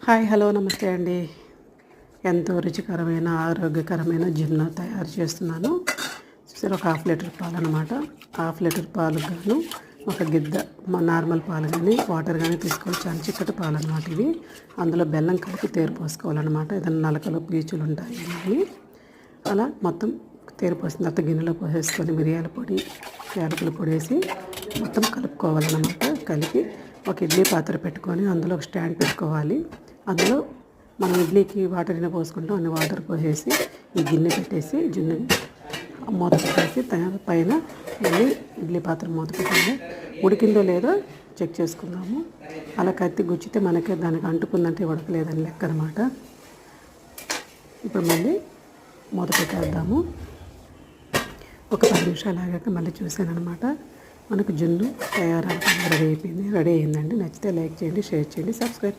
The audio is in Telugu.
హాయ్ హలో నమస్తే అండి. ఎంతో రుచికరమైన ఆరోగ్యకరమైన జున్ను తయారు చేస్తున్నాను. చూసారు, ఒక హాఫ్ లీటర్ పాలు అనమాట. హాఫ్ లీటర్ పాలు గాను ఒక గిద్ద నార్మల్ పాలు కానీ వాటర్ కానీ తీసుకోవాలి. చాలా చిక్కటి పాలు అనమాట ఇవి. అందులో బెల్లం కలిపి తేరు పోసుకోవాలన్నమాట. ఏదైనా నలకలు పీచులు ఉంటాయి అని అలా మొత్తం తేరు పోసిన తర్వాత గిన్నెలో పోసేసుకొని మిరియాల పొడి యాలకుల పొడి వేసి మొత్తం కలుపుకోవాలన్నమాట. కలిపి ఒక ఇడ్లీ పాత్ర పెట్టుకొని అందులో ఒక స్టాండ్ పెట్టుకోవాలి. అందులో మనం ఇడ్లీకి వాటర్ అయినా పోసుకుంటాం, అన్ని వాటర్ పోసేసి ఈ గిన్నె పెట్టేసి జున్ను మూత పెట్టేసి పైన మళ్ళీ ఇడ్లీ పాత్ర మూత పెట్టాలి. ఉడికిందో లేదో చెక్ చేసుకుందాము. అలా కత్తి గుచ్చితే మనకే దానికి అంటుకుందంటే ఉడకలేదని లెక్క అనమాట. ఇప్పుడు మళ్ళీ మూత పెట్టేద్దాము. ఒక 10 నిమిషాలు ఆగాక మళ్ళీ చూశాను అనమాట. మనకు జున్ను తయారవుతుంది, రెడీ అయిపోయింది. రెడీ అయిందండి. నచ్చితే లైక్ చేయండి, షేర్ చేయండి, సబ్స్క్రైబ్ చేయండి.